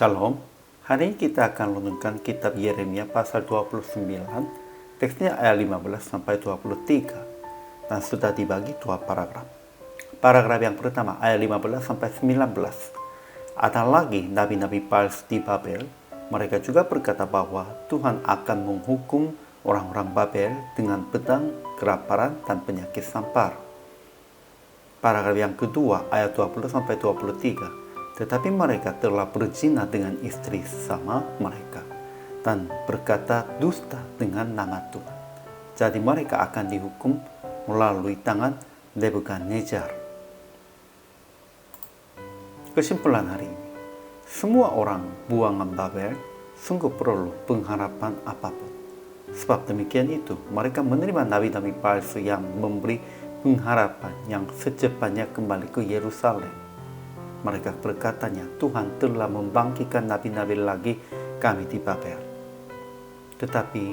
Shalom, hari ini kita akan renungkan kitab Yeremia pasal 29, teksnya ayat 15 sampai 23, dan sudah dibagi dua paragraf. Paragraf yang pertama ayat 15 sampai 19. Ada lagi nabi-nabi palsu di Babel, mereka juga berkata bahwa Tuhan akan menghukum orang-orang Babel dengan pedang, kelaparan, dan penyakit sampar. Paragraf yang kedua ayat 20 sampai 23. Tetapi mereka telah berzina dengan istri sesama mereka dan berkata dusta dengan nama Tuhan. Jadi mereka akan dihukum melalui tangan Nebukadnezar. Kesimpulan hari ini, semua orang buangan Babel sungguh perlu pengharapan apapun. Sebab demikian itu, mereka menerima nabi-nabi palsu yang memberi pengharapan yang secepatnya kembali ke Yerusalem. Mereka berkatanya, Tuhan telah membangkitkan nabi-nabi lagi kami di Babel. Tetapi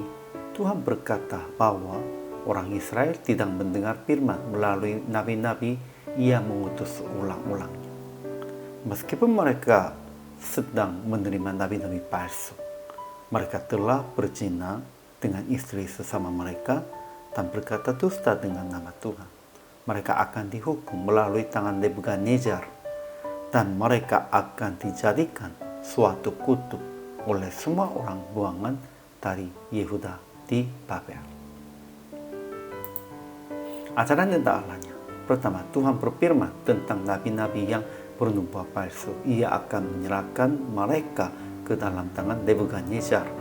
Tuhan berkata bahwa orang Israel tidak mendengar firman melalui nabi-nabi Ia mengutus ulang-ulangnya. Meskipun mereka sedang menerima nabi-nabi palsu, mereka telah berzina dengan istri sesama mereka dan berkata dusta dengan nama Tuhan. Mereka akan dihukum melalui tangan Nebukadnezar, dan mereka akan dijadikan suatu kutuk oleh semua orang buangan dari Yehuda di Babel. Ajaran tentang Allahnya. Pertama, Tuhan berfirman tentang nabi-nabi yang bernubuat palsu. Ia akan menyerahkan mereka ke dalam tangan Nebukadnezar.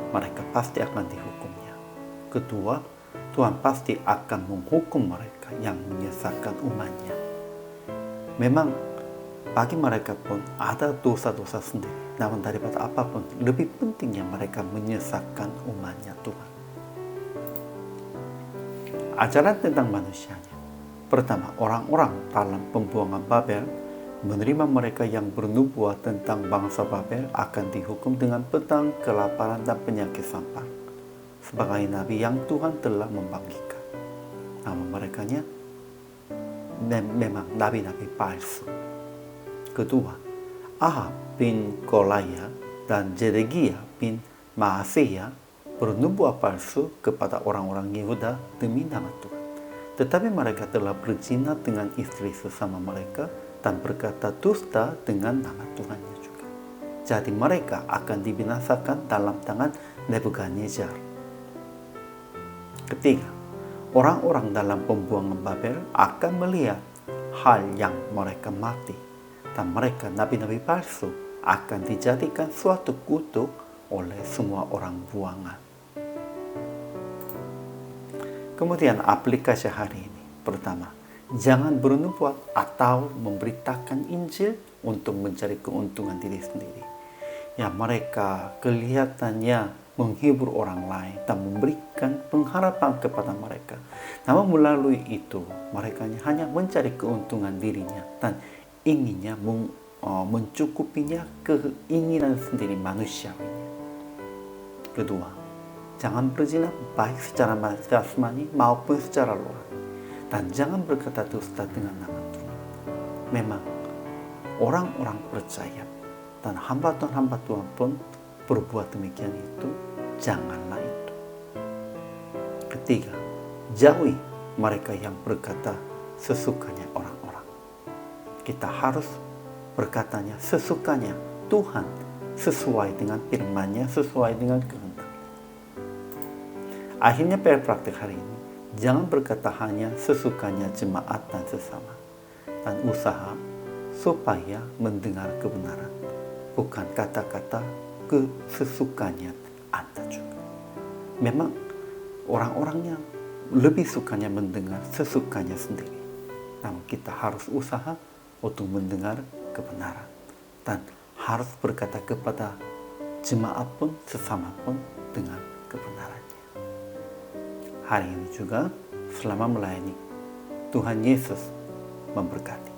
Mereka pasti akan dihukumnya. Kedua, Tuhan pasti akan menghukum mereka yang menyesatkan umatnya. Memang bagi mereka pun ada dosa-dosa sendiri. Namun daripada apapun, lebih pentingnya mereka menyesatkan umatnya Tuhan. Ajaran tentang manusianya. Pertama, orang-orang dalam pembuangan Babel menerima mereka yang bernubuat tentang bangsa Babel akan dihukum dengan pedang, kelaparan, dan penyakit sampar sebagai nabi yang Tuhan telah membangkitkan. Namun merekanya memang nabi-nabi palsu. Kedua, Ahab bin Kolaya dan Zedekiah bin Maaseya bernubuat palsu kepada orang-orang Yehuda demi nama Tuhan. Tetapi mereka telah berzina dengan istri sesama mereka dan berkata dusta dengan nama Tuhannya juga. Jadi mereka akan dibinasakan dalam tangan Nebukadnezar. Ketiga, orang-orang dalam pembuangan Babel akan melihat hal yang mereka mati. Dan mereka nabi-nabi palsu akan dijadikan suatu kutuk oleh semua orang buangan. Kemudian aplikasi hari ini. Pertama, jangan bernubuat atau memberitakan Injil untuk mencari keuntungan diri sendiri. Ya, mereka kelihatannya menghibur orang lain dan memberikan pengharapan kepada mereka. Namun melalui itu, mereka hanya mencari keuntungan dirinya dan inginnya mencukupinya keinginan sendiri manusiawinya. Kedua, jangan berzina baik secara jasmani maupun secara rohani, dan jangan berkata dusta dengan nama Tuhan. Memang orang-orang percaya dan hamba Tuhan pun berbuat demikian itu, janganlah itu. Ketiga, jauhi mereka yang berkata sesukanya orang-orang. Kita harus berkatanya sesukanya Tuhan, sesuai dengan firman-Nya, sesuai dengan kehendak. Akhirnya praktik hari ini, jangan berkata hanya sesukanya jemaat dan sesama, dan usaha supaya mendengar kebenaran, bukan kata-kata sesukanya Anda juga. Memang orang-orangnya lebih sukanya mendengar sesukanya sendiri, namun kita harus usaha untuk mendengar kebenaran dan harus berkata kepada jemaat pun sesama pun dengan kebenarannya. Hari ini juga selama melayani, Tuhan Yesus memberkati.